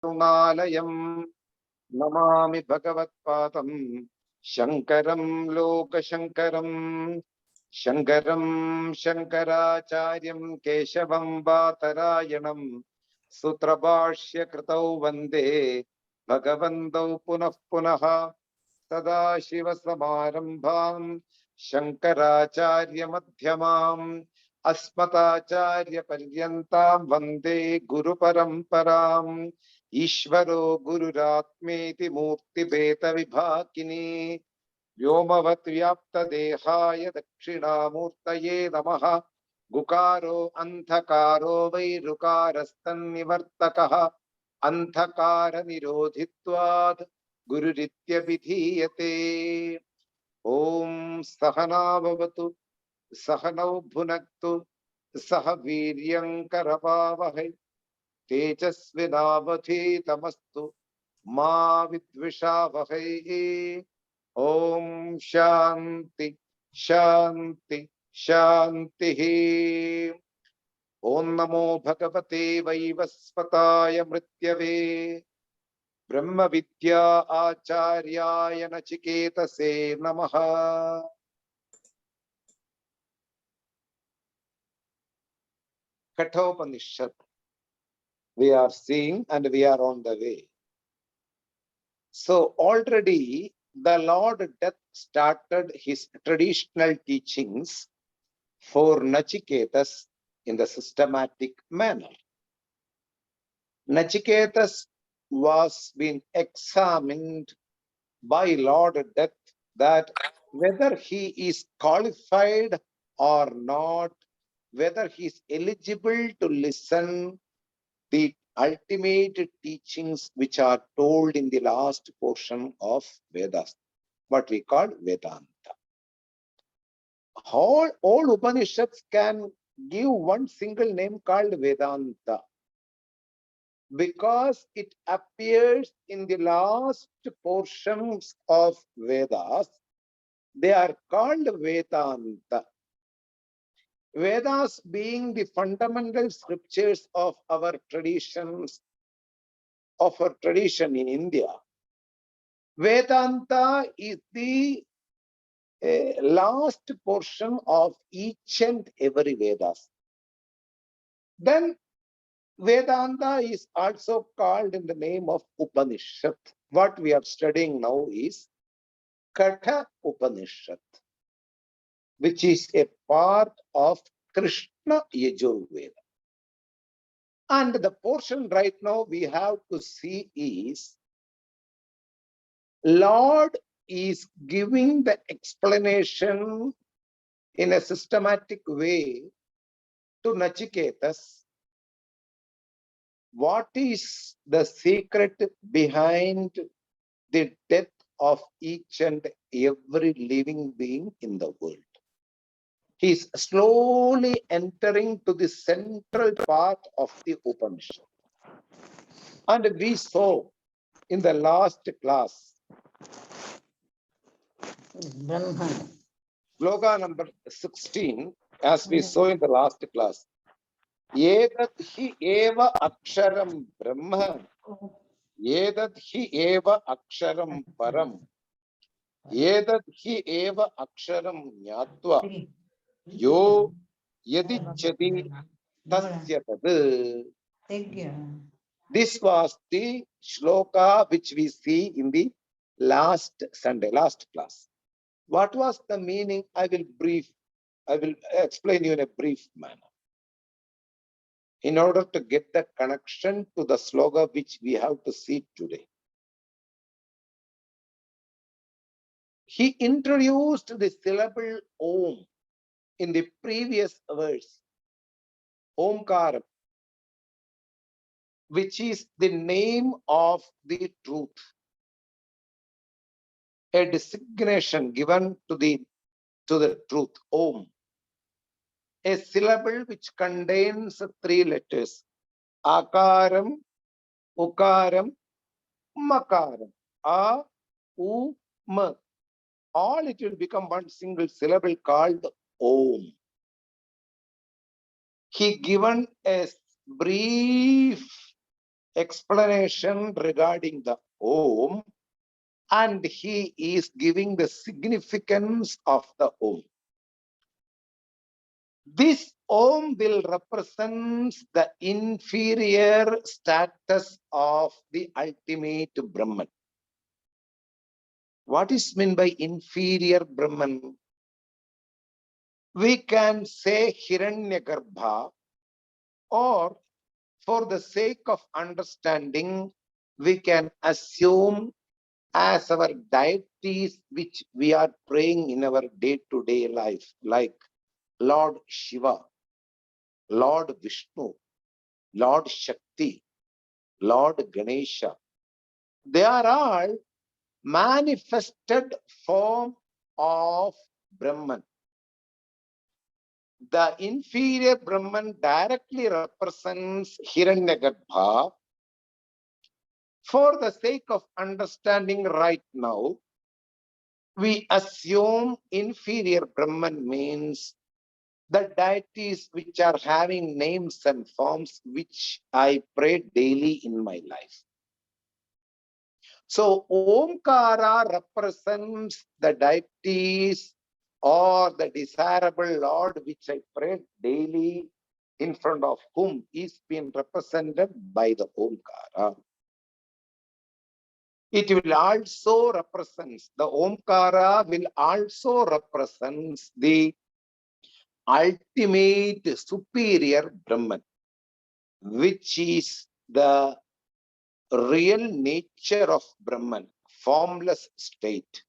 Tunalayam Namami Bhagavatpadam Shankaram Lokashankaram Shankaram Shankaracharyam Keshavam Vatarayanam Sutrabhashya Kritau Vande Bhagavantau Punah Punaha Sadashivasamarambham Shankaracharya Madhyamam Asmatacharya Paryantam Vande Guru Paramparam Ishvaro Gururatmeti Murti Beta Vibhakini Vyomavat Vyapta Dehaya Dakshinamurtaye Namaha Gukaro Anthakaro Vairukarastan Nivartakaha Anthakara Nirodhitvad Gururitya Vidhiyate Om Sahana Bhavatu Sahanau Bhunaktu Sahaviryam Karavavahai Tejasvinavadhitamastu Ma Vidvishavahai Om Shanti Shanti Shanti Om Namo Bhagavate Vaivasvataya Mrityave Brahma Vidya Acharyaya Nachiketase Namaha. Kaṭha Upaniṣad. We are seeing and we are on the way. So already the Lord Death started his traditional teachings for Nachiketas in the systematic manner. Nachiketas was being examined by Lord Death that whether he is qualified or not, whether he is eligible to listen the ultimate teachings which are told in the last portion of Vedas, what we call Vedanta. All Upanishads can give one single name called Vedanta because it appears in the last portions of Vedas. They are called Vedanta. Vedas being the fundamental scriptures of our traditions, of our tradition in India. Vedanta is the last portion of each and every Vedas. Then Vedanta is also called in the name of Upanishad. What we are studying now is Kaṭha Upaniṣad, which is a part of Krishna Yajurveda. And the portion right now we have to see is Lord is giving the explanation in a systematic way to Nachiketas. What is the secret behind the death of each and every living being in the world? He is slowly entering to the central part of the Upanishad. And we saw in the last class, sloka number 16, as we saw in the last class, Edat hi eva aksharam brahma, Edat hi eva aksharam param, Edat hi eva aksharam nyatva, Yo yadichati tasya tad. This was the shloka which we see in the last Sunday, last class. What was the meaning? I will explain you in a brief manner. In order to get the connection to the sloka which we have to see today. He introduced the syllable Om in the previous verse, Omkaram, which is the name of the truth, a designation given to the truth, Om, a syllable which contains 3 letters, Akaram, Ukaram, Makaram, A, U, M. All it will become one single syllable called Om. He given a brief explanation regarding the Om, and he is giving the significance of the Om. This Om will represent the inferior status of the ultimate Brahman. What is meant by inferior Brahman? We can say Hiranyagarbha, or for the sake of understanding, we can assume as our deities which we are praying in our day-to-day life, like Lord Shiva, Lord Vishnu, Lord Shakti, Lord Ganesha. They are all manifested form of Brahman. The inferior Brahman directly represents Hiranyagarbha. For the sake of understanding right now, we assume inferior Brahman means the deities which are having names and forms which I pray daily in my life. So Omkara represents the deities or the desirable Lord which I pray daily, in front of whom is being represented by the Omkara. It will also represent, the Omkara will also represent the ultimate superior Brahman, which is the real nature of Brahman, formless state.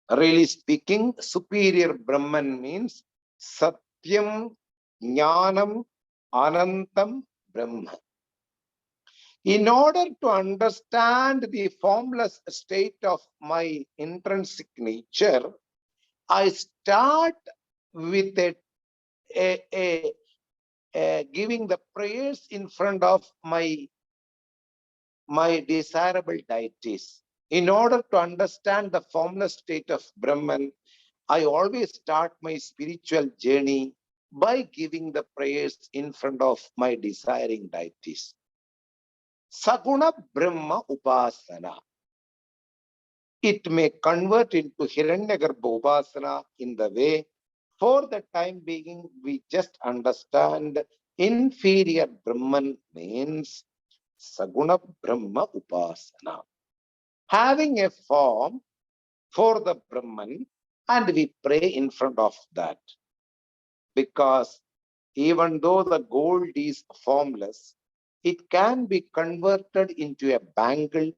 Really speaking, superior Brahman means Satyam, Jnanam, Anantam, Brahma. In order to understand the formless state of my intrinsic nature, I start with giving the prayers in front of my desirable deities. In order to understand the formless state of Brahman, I always start my spiritual journey by giving the prayers in front of my desiring deities. Saguna Brahma Upasana. It may convert into Hiranyagarbha Upasana in the way, for the time being, we just understand inferior Brahman means Saguna Brahma Upasana. Having a form for the Brahman, and we pray in front of that. Because even though the gold is formless, it can be converted into a bangle,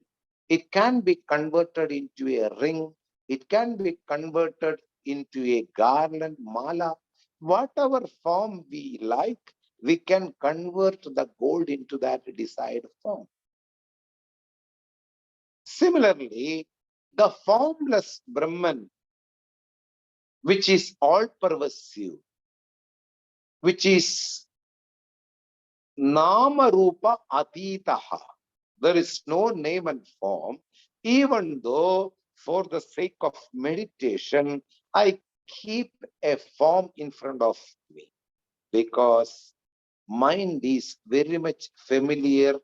it can be converted into a ring, it can be converted into a garland, mala. Whatever form we like, we can convert the gold into that desired form. Similarly, the formless Brahman, which is all-pervasive, which is Nama Rupa Atitaha, there is no name and form, even though for the sake of meditation, I keep a form in front of me, because mind is very much familiar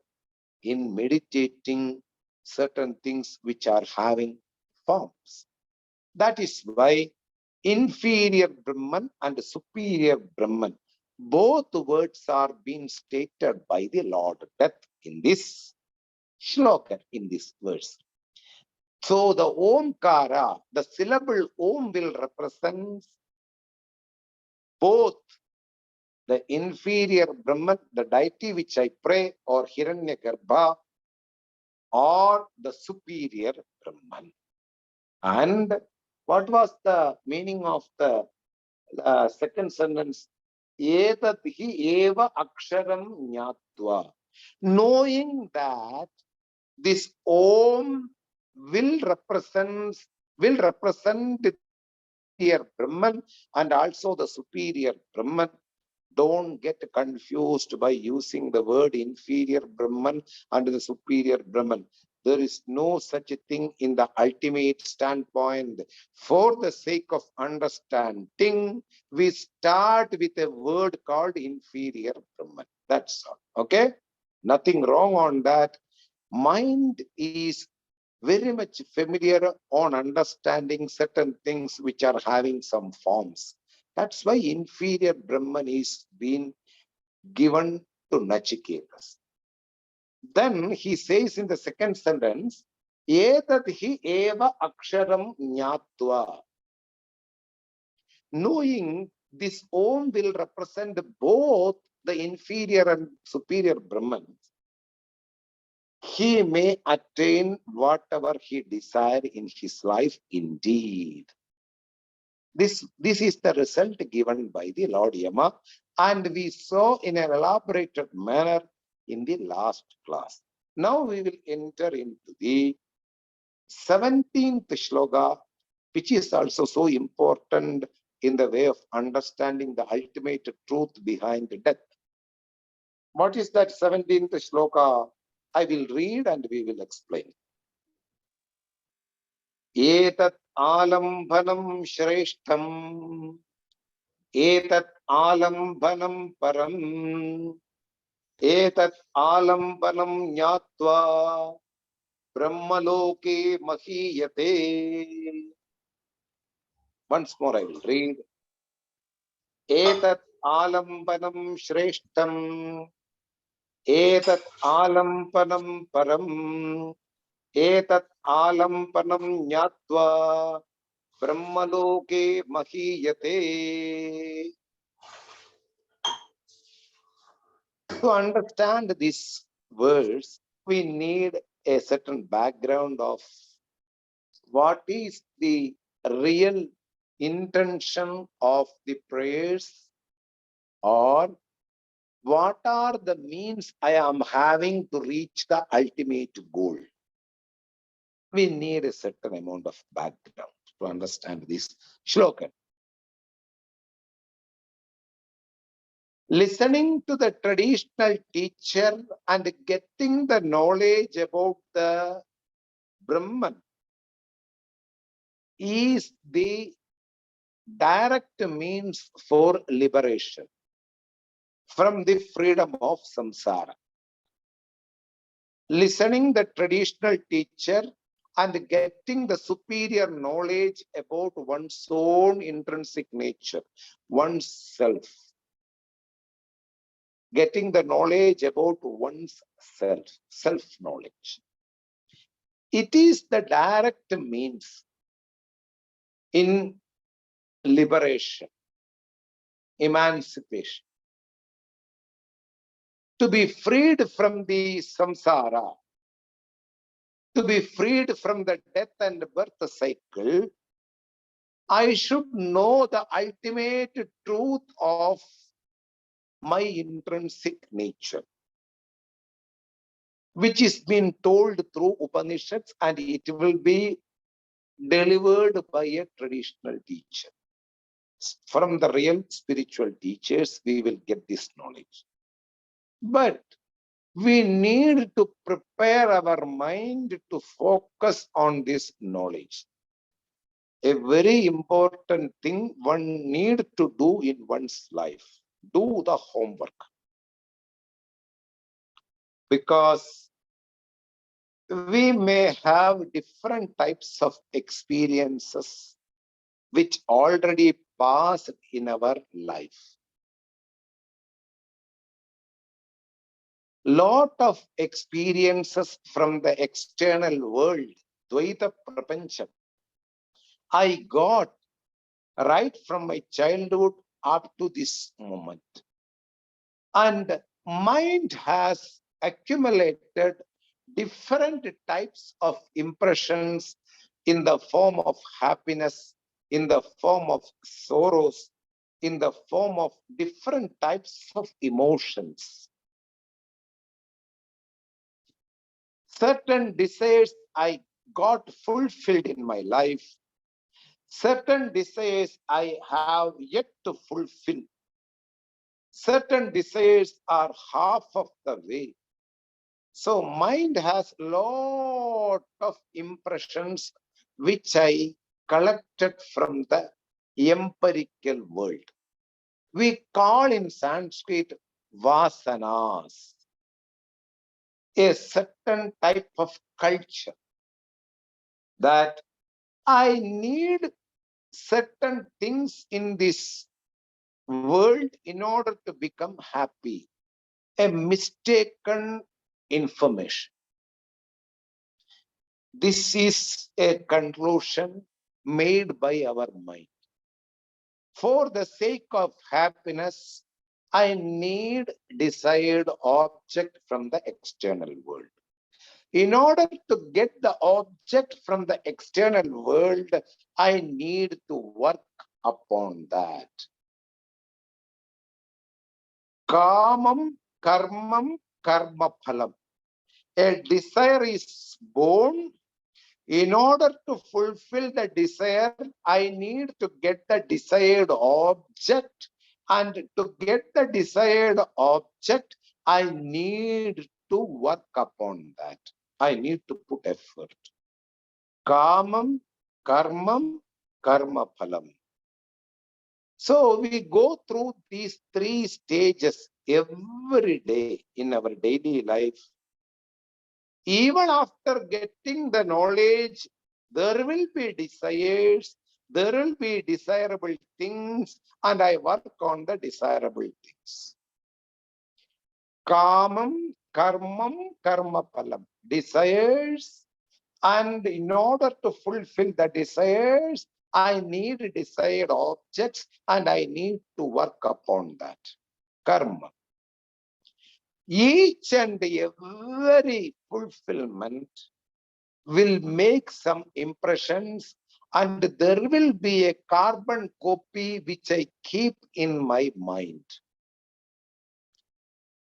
in meditating certain things which are having forms. That is why inferior Brahman and superior Brahman, both words are being stated by the Lord Death in this shloka, in this verse. So the Omkara, the syllable Om will represent both the inferior Brahman, the deity which I pray, or Hiranyagarbha, or the superior Brahman. And what was the meaning of the second sentence? Etat hi eva aksharam jnatva. Knowing that this Om will represent the inferior Brahman and also the superior Brahman. Don't get confused by using the word inferior Brahman and the superior Brahman. There is no such a thing in the ultimate standpoint. For the sake of understanding, we start with a word called inferior Brahman. That's all. Okay? Nothing wrong on that. Mind is very much familiar on understanding certain things which are having some forms. That's why inferior Brahman is being given to Nachiketas. Then he says in the second sentence, Etat hi eva aksharam jnatva. Knowing this Om will represent both the inferior and superior Brahmans, he may attain whatever he desired in his life indeed. This is the result given by the Lord Yama, and we saw in an elaborated manner in the last class. Now we will enter into the 17th shloka, which is also so important in the way of understanding the ultimate truth behind death. What is that 17th shloka? I will read and we will explain. Etat alambanam shreshtham, etat alambanam param, etat alambanam jnatva, brahmaloke mahiyate. Once more I will read. Etat alambanam shreshtham, etat alambanam param, etat alambanam jnatva, brahmaloke mahiyate. To understand this verse, we need a certain background of what is the real intention of the prayers, or what are the means I am having to reach the ultimate goal. We need a certain amount of background to understand this shloka. Listening to the traditional teacher and getting the knowledge about the Brahman is the direct means for liberation from the freedom of samsara. Listening the traditional teacher and getting the superior knowledge about one's own intrinsic nature, one's self. Getting the knowledge about one's self, self-knowledge. It is the direct means in liberation, emancipation. To be freed from the samsara, to be freed from the death and birth cycle, I should know the ultimate truth of my intrinsic nature, which is being told through Upanishads, and it will be delivered by a traditional teacher. From the real spiritual teachers, we will get this knowledge. But we need to prepare our mind to focus on this knowledge. A very important thing one needs to do in one's life. Do the homework. Because we may have different types of experiences which already passed in our life. Lot of experiences from the external world, Dvaita Prapancham, I got right from my childhood up to this moment. And mind has accumulated different types of impressions in the form of happiness, in the form of sorrows, in the form of different types of emotions. Certain desires I got fulfilled in my life. Certain desires I have yet to fulfill. Certain desires are half of the way. So mind has a lot of impressions which I collected from the empirical world. We call in Sanskrit vasanas. a certain type of culture that I need certain things in this world in order to become happy. A mistaken information. This is a conclusion made by our mind. For the sake of happiness, I need desired object from the external world. In order to get the object from the external world, I need to work upon that. Kamam, karmam, karma phalam. A desire is born. In order to fulfill the desire, I need to get the desired object. And to get the desired object, I need to work upon that. I need to put effort. Kamam, karmam, karma phalam. So we go through these three stages every day in our daily life. Even after getting the knowledge, there will be desires, there will be desirable things, and I work on the desirable things. Kamam, karmam, karma phalam. Desires, and in order to fulfill the desires, I need desired objects and I need to work upon that. Karma. Each and every fulfillment will make some impressions, and there will be a carbon copy which I keep in my mind.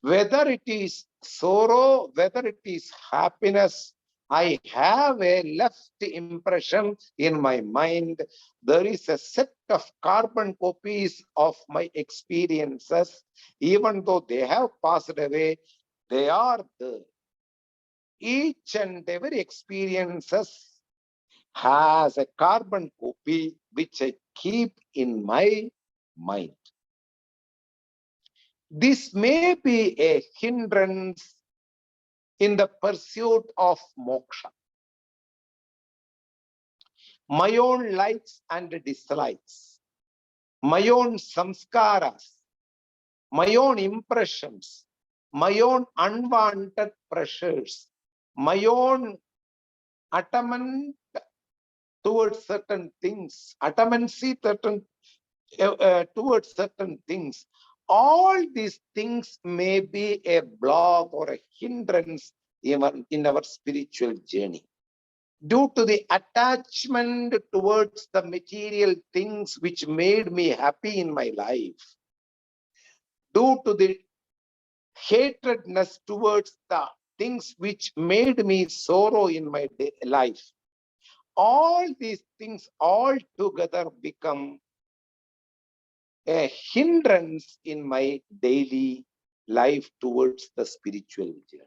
Whether it is sorrow, whether it is happiness, I have a left impression in my mind. There is a set of carbon copies of my experiences. Even though they have passed away, they are there. Each and every experiences has a carbon copy which I keep in my mind. This may be a hindrance in the pursuit of moksha. My own likes and dislikes, my own samskaras, my own impressions, my own unwanted pressures, my own attachment towards certain things, attachment towards certain things. All these things may be a block or a hindrance in our spiritual journey. Due to the attachment towards the material things which made me happy in my life, due to the hatredness towards the things which made me sorrow in my life, all these things all together become a hindrance in my daily life towards the spiritual journey.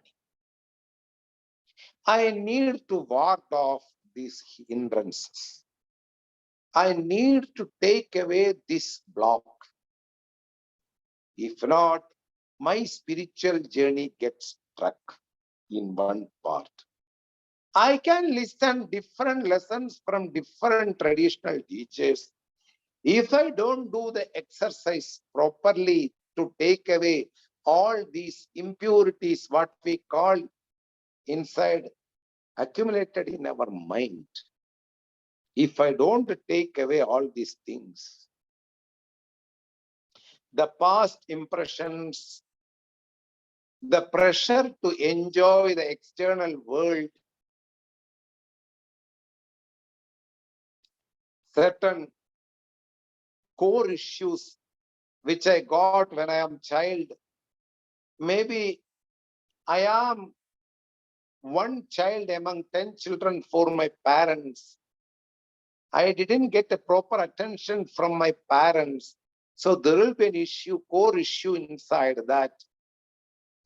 I need to ward off these hindrances. I need to take away this block. If not, my spiritual journey gets stuck in one part. I can listen different lessons from different traditional teachers. If I don't do the exercise properly to take away all these impurities, what we call inside, accumulated in our mind, if I don't take away all these things, the past impressions, the pressure to enjoy the external world, certain core issues which I got when I am child. Maybe I am one child among 10 children for my parents. I didn't get a proper attention from my parents. So there will be an issue, core issue inside that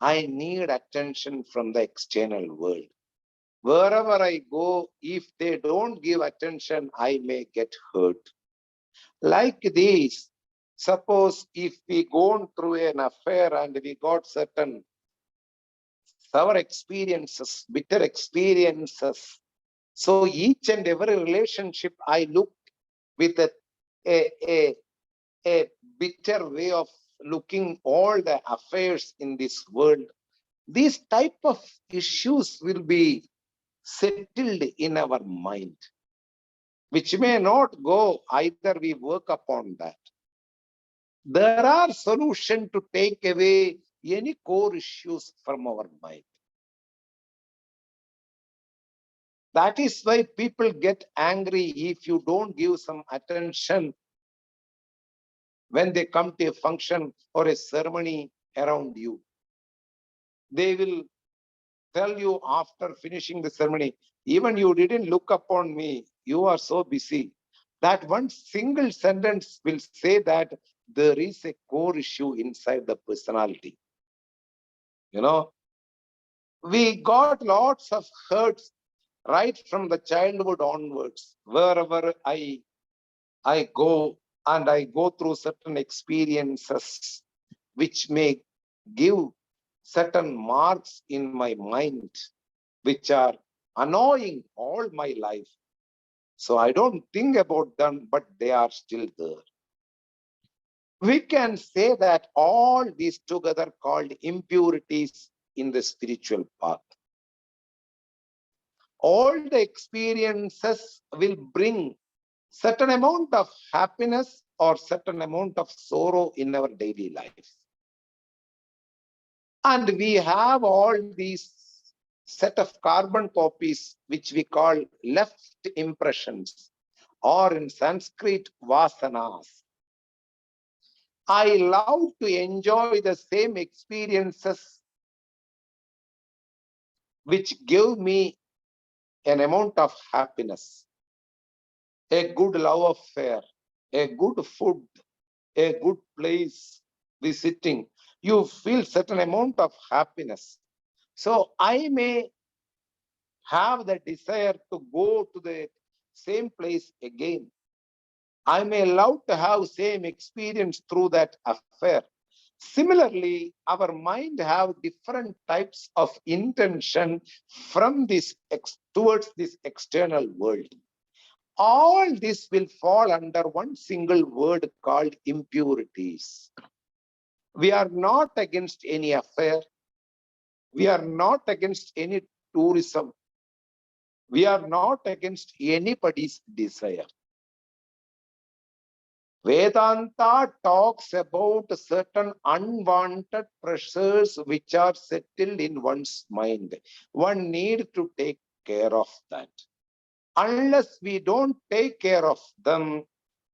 I need attention from the external world. Wherever I go, if they don't give attention, I may get hurt. Like this, suppose if we go through an affair and we got certain sour experiences, bitter experiences. So each and every relationship I look with a bitter way of looking all the affairs in this world. These type of issues will be settled in our mind, which may not go, either we work upon that. There are solutions to take away any core issues from our mind. That is why people get angry if you don't give some attention when they come to a function or a ceremony around you. They will tell you after finishing the ceremony, even you didn't look upon me, you are so busy. That one single sentence will say that there is a core issue inside the personality. You know, we got lots of hurts right from the childhood onwards. Wherever I go and I go through certain experiences which may give certain marks in my mind, which are annoying all my life. So I don't think about them, but they are still there. We can say that all these together called impurities in the spiritual path. All the experiences will bring certain amount of happiness or certain amount of sorrow in our daily life. And we have all these set of carbon copies, which we call left impressions, or in Sanskrit, vasanas. I love to enjoy the same experiences which give me an amount of happiness, a good love affair, a good food, a good place visiting. You feel certain amount of happiness. So I may have the desire to go to the same place again. I may love to have same experience through that affair. Similarly, our mind have different types of intention from this towards this external world. All this will fall under one single word called impurities. We are not against any affair. We are not against any tourism. We are not against anybody's desire. Vedanta talks about certain unwanted pressures which are settled in one's mind. One needs to take care of that. Unless we don't take care of them,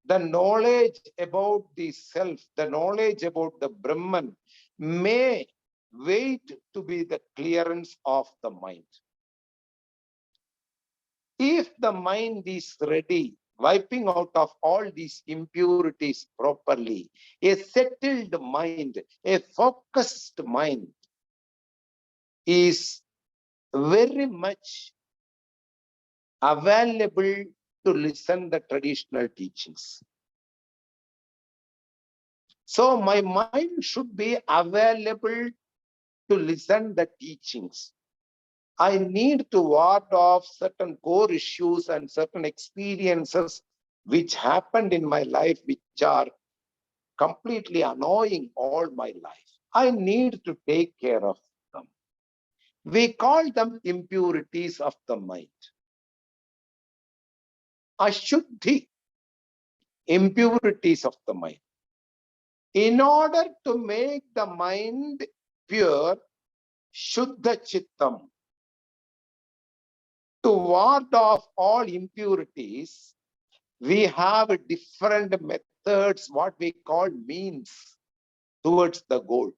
the knowledge about the self, the knowledge about the Brahman may wait to be the clearance of the mind. If the mind is ready, wiping out of all these impurities properly, a settled mind, a focused mind is very much available to listen the traditional teachings. So my mind should be available to listen the teachings. I need to ward off certain core issues and certain experiences which happened in my life, which are completely annoying all my life. I need to take care of them. We call them impurities of the mind. Ashuddhi, impurities of the mind. In order to make the mind pure, Shuddha Chittam, to ward off all impurities, we have different methods, what we call means towards the goal.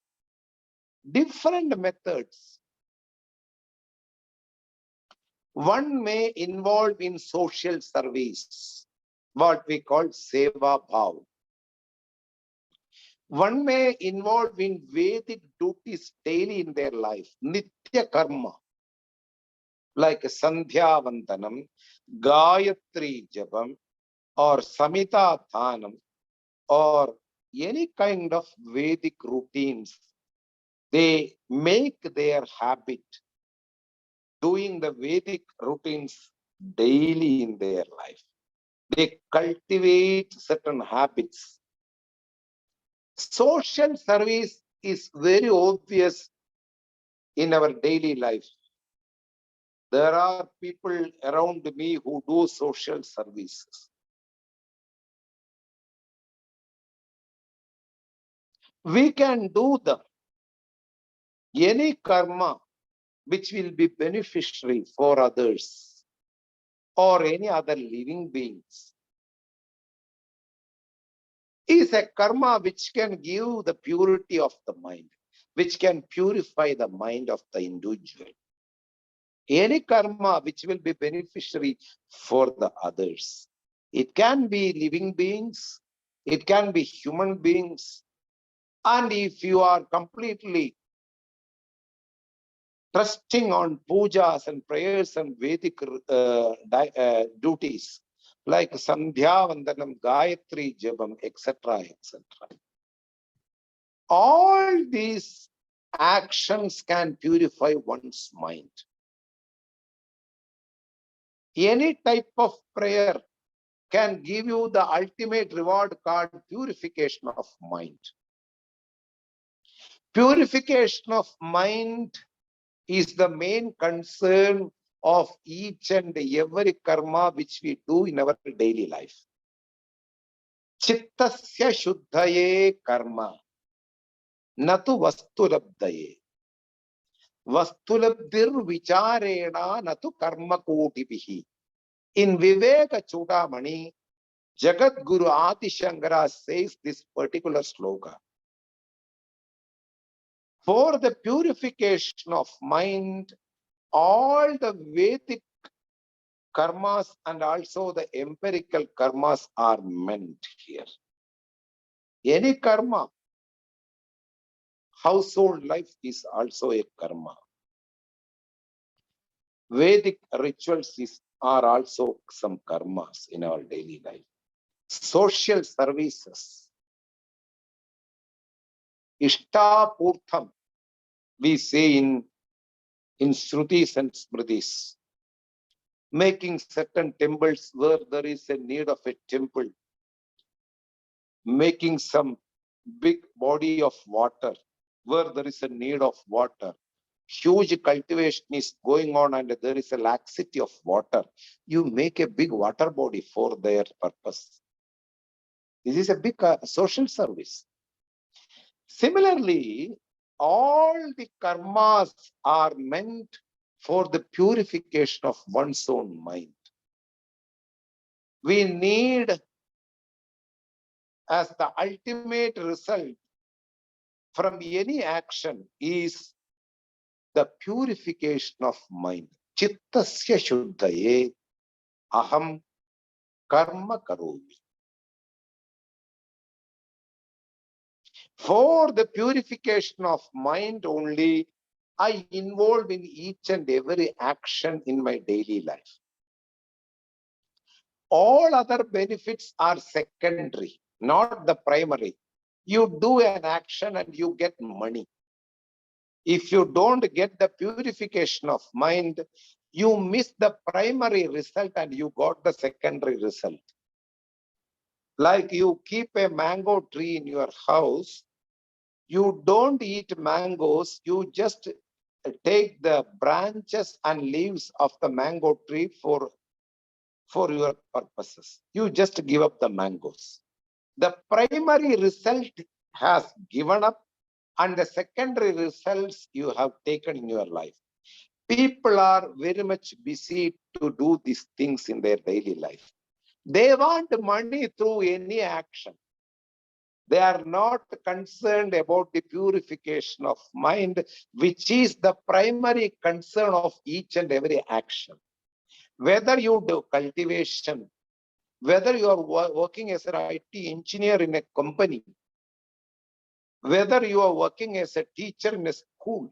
Different methods. One may involve in social service, what we call Seva Bhav. One may involve in Vedic duties daily in their life, Nitya Karma, like Sandhya Vandanam, Gayatri Jabam, or Samita Dhanam, or any kind of Vedic routines they make their habit doing the Vedic routines daily in their life. They cultivate certain habits. Social service is very obvious in our daily life. There are people around me who do social services. We can do them. Any karma which will be beneficiary for others or any other living beings is a karma which can give the purity of the mind, which can purify the mind of the individual. Any karma which will be beneficiary for the others. It can be living beings, it can be human beings. And if you are completely trusting on pujas and prayers and Vedic duties, like Sandhya Vandanam, Gayatri Jabam, etc., etc. All these actions can purify one's mind. Any type of prayer can give you the ultimate reward called purification of mind. Purification of mind is the main concern of each and every karma which we do in our daily life. Chittasya shuddhaye karma, natu vastulabdaye. Vastulabdir vicharena natu karma kotibihi. In Viveka Chudamani, Jagat Guru Adi Shankara says this particular sloka. For the purification of mind, all the Vedic karmas and also the empirical karmas are meant here. Any karma, household life is also a karma. Vedic rituals are also some karmas in our daily life. Social services, Ishtapurtham, we say in Shrutis and Smritis. Making certain temples where there is a need of a temple. Making some big body of water where there is a need of water. Huge cultivation is going on and there is a laxity of water. You make a big water body for their purpose. This is a big social service. Similarly, all the karmas are meant for the purification of one's own mind. We need, as the ultimate result from any action, is the purification of mind. Chittasya shuddhaye aham karma karomi. For the purification of mind only, I involve in each and every action in my daily life. All other benefits are secondary, not the primary. You do an action and you get money. If you don't get the purification of mind, you miss the primary result and you got the secondary result. Like you keep a mango tree in your house, you don't eat mangoes, you just take the branches and leaves of the mango tree for your purposes. You just give up the mangoes. The primary result has given up and the secondary results you have taken in your life. People are very much busy to do these things in their daily life. They want money through any action. They are not concerned about the purification of mind, which is the primary concern of each and every action. Whether you do cultivation, whether you are working as an IT engineer in a company, whether you are working as a teacher in a school,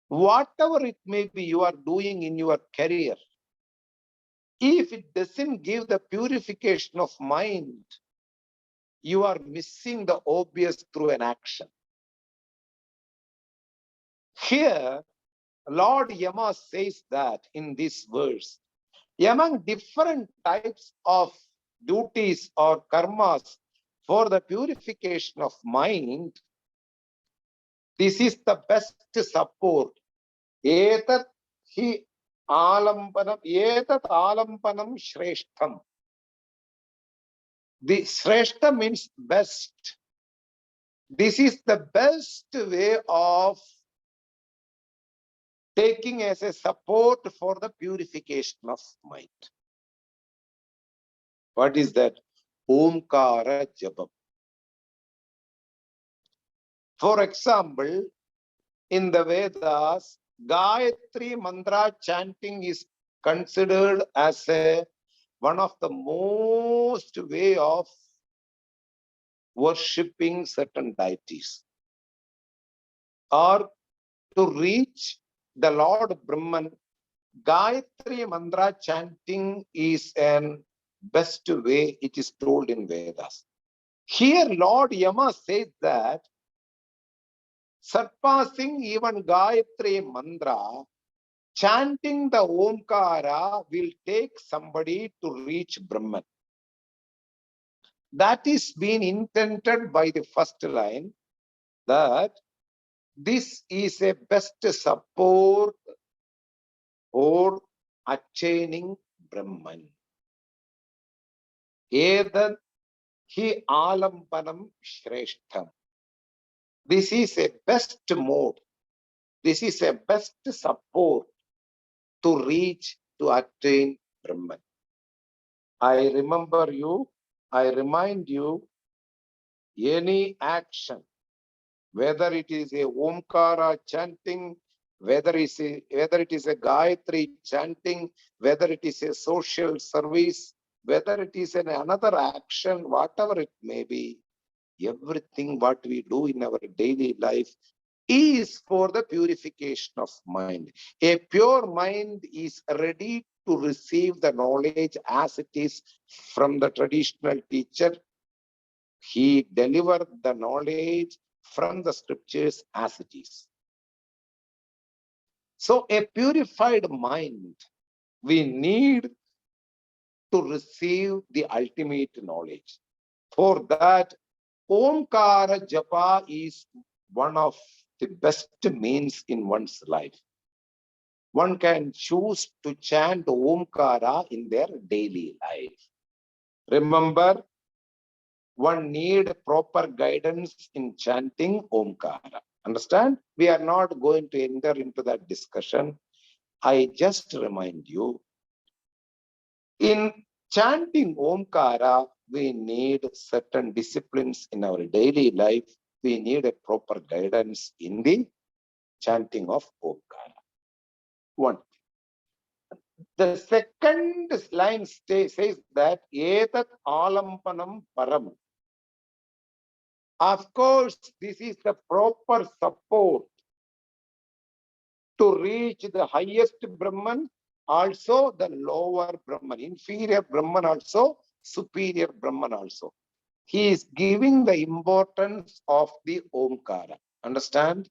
whatever it may be you are doing in your career, if it doesn't give the purification of mind, you are missing the obvious through an action. Here, Lord Yama says that in this verse, among different types of duties or karmas for the purification of mind, this is the best support. Etat hi alampanam shreshtham. The shreshta means best. This is the best way of taking as a support for the purification of mind. What is that? Omkara Jabam. For example, in the Vedas, Gayatri mantra chanting is considered as one of the most way of worshipping certain deities, or to reach the Lord Brahman. Gayatri mantra chanting is an best way, it is told in Vedas. Here Lord Yama says that surpassing even Gayatri mantra, chanting the Omkara will take somebody to reach Brahman. That is being intended by the first line, that this is a best support for attaining Brahman. Edat hi alampanam shreshtham. This is a best mode. This is a best support to reach, to attain Brahman. I remind you, any action, whether it is a Omkara chanting, whether it is a Gayatri chanting, whether it is a social service, whether it is another action, whatever it may be, everything what we do in our daily life is for the purification of mind. A pure mind is ready to receive the knowledge as it is from the traditional teacher. He delivered the knowledge from the scriptures as it is. So a purified mind, we need to receive the ultimate knowledge. For that, Omkara Japa is one of the best means in one's life. One can choose to chant Omkara in their daily life. Remember, one need proper guidance in chanting Omkara. Understand? We are not going to enter into that discussion. I just remind you, in chanting Omkara, we need certain disciplines in our daily life. We need a proper guidance in the chanting of Omkara. One. The second line says that Etat alampanam param. Of course, this is the proper support to reach the highest Brahman, also the lower Brahman, inferior Brahman also, superior Brahman also. He is giving the importance of the Omkara. Understand?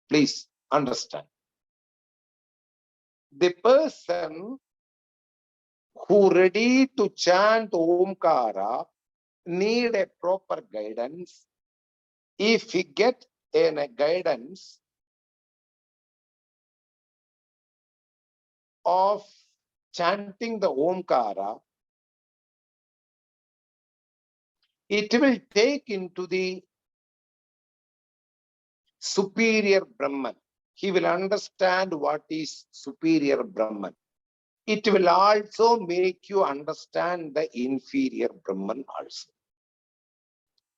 Please understand. The person who ready to chant Omkara need a proper guidance. If he get a guidance of chanting the Omkara, it will take into the superior Brahman. He will understand what is superior Brahman. It will also make you understand the inferior Brahman also.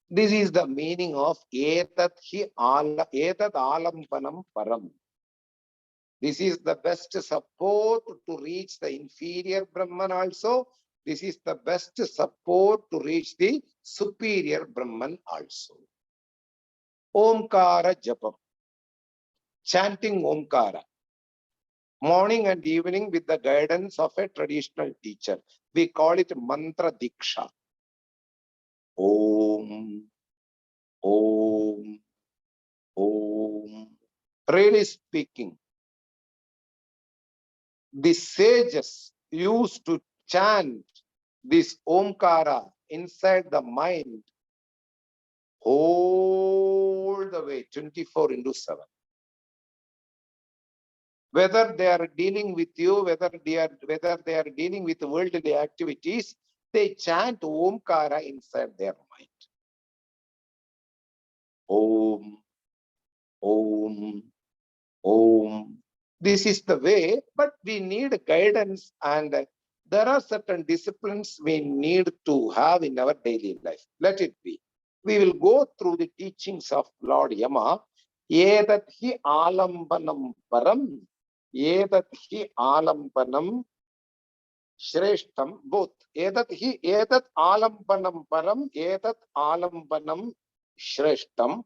This is the meaning of Etat alampanam param. This is the best support to reach the inferior Brahman also. This is the best support to reach the superior Brahman also. Omkara Japam. Chanting Omkara. Morning and evening with the guidance of a traditional teacher. We call it Mantra Diksha. Om, Om, Om. Really speaking, the sages used to chant this Omkara inside the mind all the way 24/7. Whether they are dealing with you, whether they are dealing with worldly activities, they chant Omkara inside their mind. Om, Om, Om. This is the way, but we need guidance, and there are certain disciplines we need to have in our daily life. Let it be. We will go through the teachings of Lord Yama. Edat hi alambanam param, edat hi alambanam shreshtam, both. Edat alambanam param, edat alambanam shreshtam.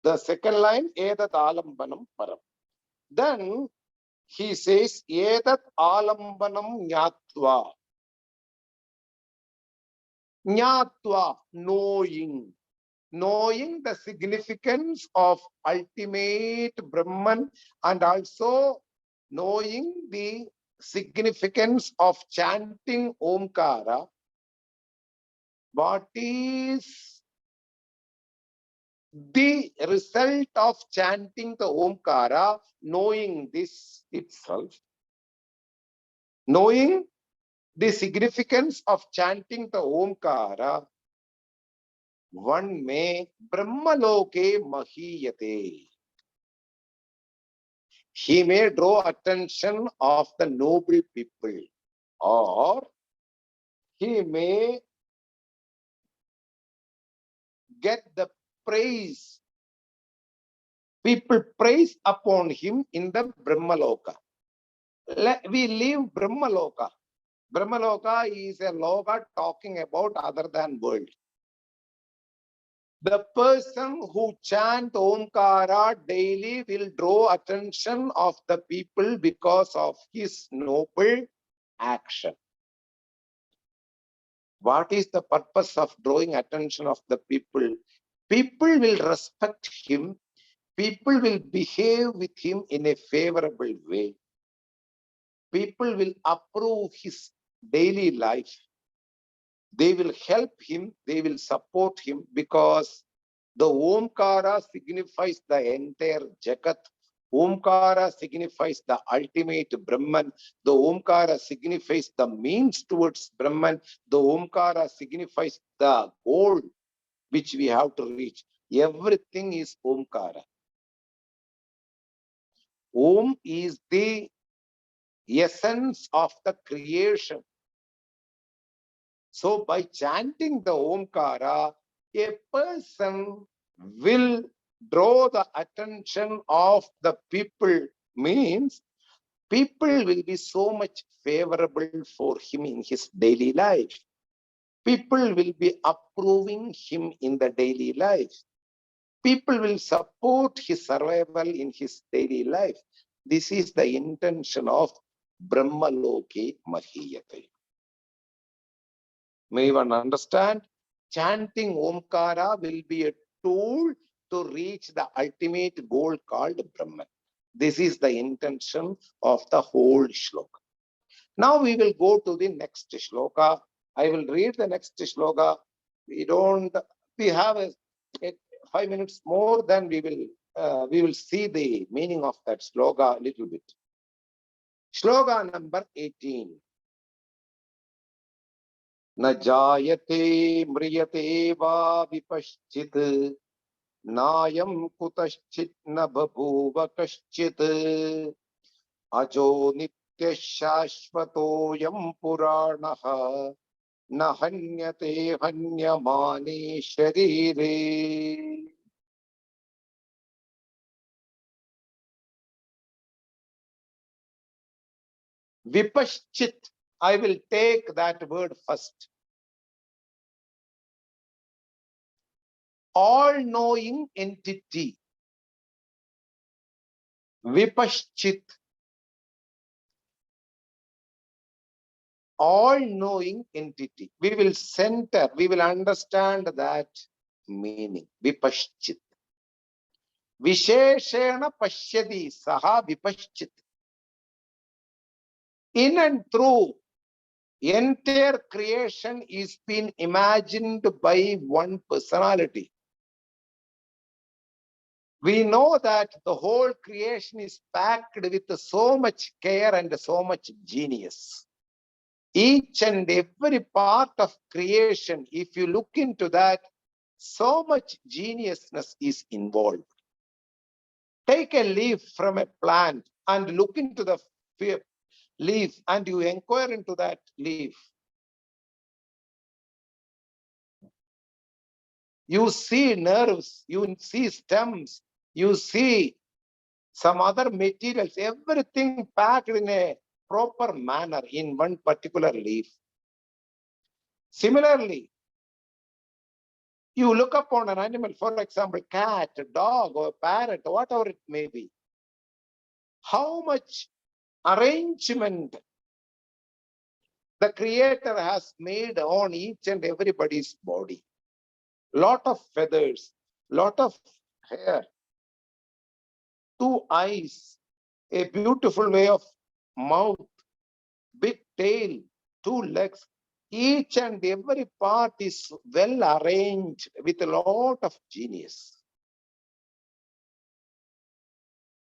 The second line, edat alambanam param. Then he says, edat alambanam nyatva. Nyatva, knowing. Knowing the significance of ultimate Brahman, and also knowing the significance of chanting Omkara. What is the result of chanting the Omkara? Knowing this itself, knowing the significance of chanting the Omkara, one may Brahmaloke mahiyate. He may draw attention of the noble people, or he may get the praise. People praise upon him in the Brahmaloka. We leave Brahmaloka. Brahmaloka is a loka talking about other than world. The person who chant Omkara daily will draw attention of the people because of his noble action. What is the purpose of drawing attention of the people? People will respect him. People will behave with him in a favorable way. People will approve his daily life. They will help him. They will support him, because the Omkara signifies the entire Jagat. Omkara signifies the ultimate Brahman. The Omkara signifies the means towards Brahman. The Omkara signifies the goal which we have to reach. Everything is Omkara. Om is the essence of the creation. So by chanting the Omkara, a person will draw the attention of the people, means people will be so much favorable for him in his daily life. People will be approving him in the daily life. People will support his survival in his daily life. This is the intention of Brahmaloke mahiyate. May one understand? Chanting Omkara will be a tool to reach the ultimate goal called Brahman. This is the intention of the whole shloka. Now we will go to the next shloka. I will read the next shloka. We have a 5 minutes more, then we will see the meaning of that shloka a little bit. Shloka number 18. न जायते म्रियते वा विपश्चित् नायं कुतश्चित् न बभूव कश्चित् अजो नित्यः शाश्वतोऽयं पुराणः न हन्यते हन्यमाने शरीरे. Vipashchit, I will take that word first. All-knowing entity. Vipashchit. All-knowing entity. We will center, we will understand that meaning. Vipashchit. Visheshena pashyati saha vipaschit. In and through, entire creation is being imagined by one personality. We know that the whole creation is packed with so much care and so much genius. Each and every part of creation, if you look into that, so much geniusness is involved. Take a leaf from a plant and look into the leaf and you inquire into that leaf. You see nerves, you see stems, you see some other materials, everything packed in a proper manner in one particular leaf. Similarly, you look upon an animal, for example, cat, dog, or parrot, whatever it may be. How much arrangement the Creator has made on each and everybody's body. Lot of feathers, lot of hair, 2 eyes, a beautiful way of mouth, big tail, 2 legs. Each and every part is well arranged with a lot of genius.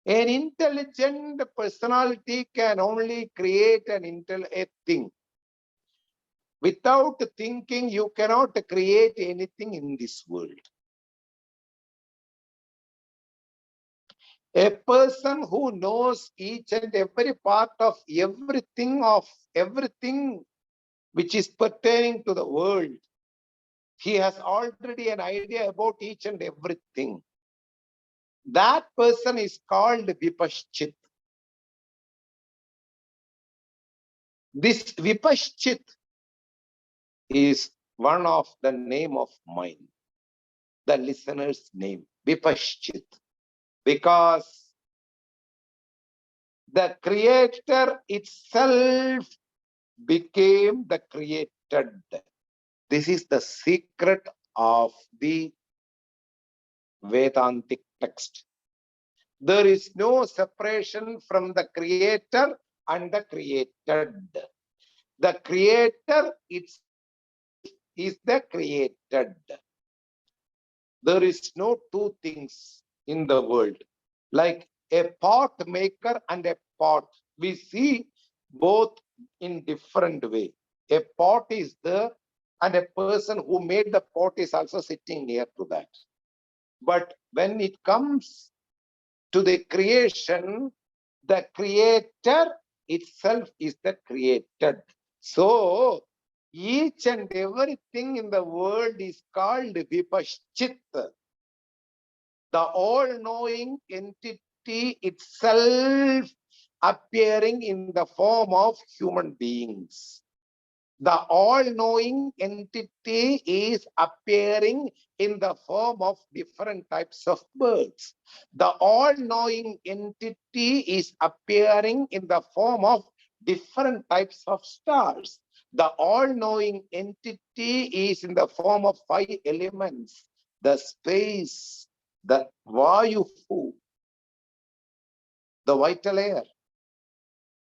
An intelligent personality can only create a thing. Without thinking, you cannot create anything in this world. A person who knows each and every part of everything which is pertaining to the world, he has already an idea about each and everything. That person is called Vipaschit. This Vipaschit is one of the name of mine, the listener's name, Vipaschit, because the Creator itself became the created. This is the secret of the Vedantic text. There is no separation from the Creator and the created. The Creator is the created. There is no 2 things in the world. Like a pot maker and a pot, we see both in different way. A pot is there and a person who made the pot is also sitting near to that. But when it comes to the creation, the Creator itself is the created. So each and everything in the world is called Vipaschit, the all-knowing entity itself appearing in the form of human beings. The all-knowing entity is appearing in the form of different types of birds. The all-knowing entity is appearing in the form of different types of stars. The all-knowing entity is in the form of 5 elements, the space, the Vayu, the vital air,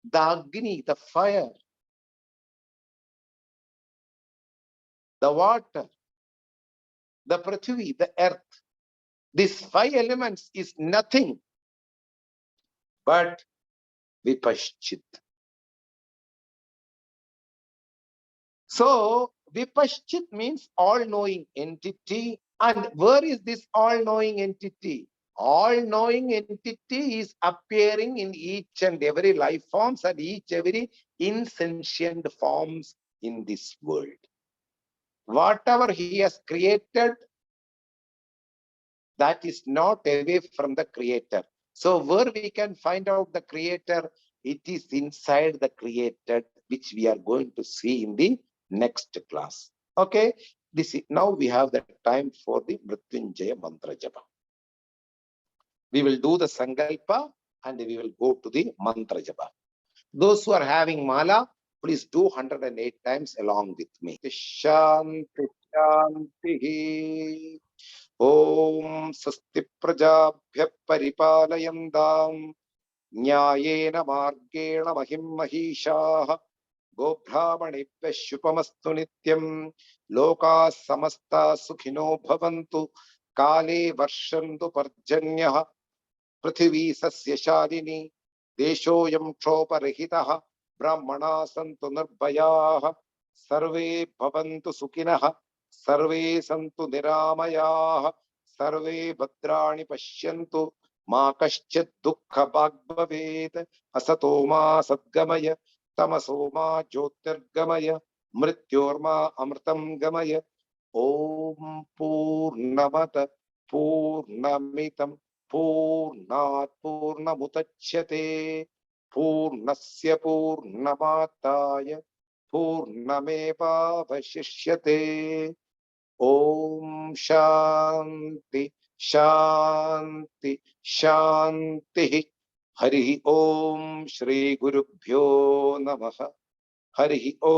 the Agni, the fire, the water, the Prithvi, the earth. These 5 elements is nothing but Vipaschit. So Vipaschit means all-knowing entity. And where is this all-knowing entity? All-knowing entity is appearing in each and every life forms and each every insentient forms in this world. Whatever he has created, that is not away from the Creator. So where we can find out the Creator, it is inside the created, which we are going to see in the next class. Okay, now we have the time for the Mrityunjaya Mantra Japa. We will do the Sankalpa and we will go to the Mantra Japa. Those who are having Mala, please do 108 times along with me. Shanti, Shanti. ओम स्वस्ति प्रजाभ्यः परिपालयन्तां न्यायेन मार्गेण महिं महिषाः गोब्राह्मणेभ्यः शुभमस्तु नित्यं लोकाः समस्ताः सुखिनो भवन्तु काले वर्षन्तु पर्जन्यः पृथिवी सस्यशालिनी देशोऽयं क्षोभरहितः ब्राह्मणाः सन्तु निर्भयाः सर्वे भवन्तु सुखिनः सर्वे सन्तु निरामयाः सर्वे भद्राणि पश्यन्तु मा कश्चित् दुःखभाग् भवेत् असतो मा सद्गमय तमसो मा ज्योतिर्गमय मृत्योर्मा अमृतं गमय ॐ पूर्णमद पूर्णमिदं पूर्णात् पूर्णमुदच्यते पूर्णस्य पूर्णमादाय पूर्णमेवावशिष्यते ॐ शान्ति शान्ति शान्तिः हरिः ॐ श्री गुरुभ्यो नमः हरिः ॐ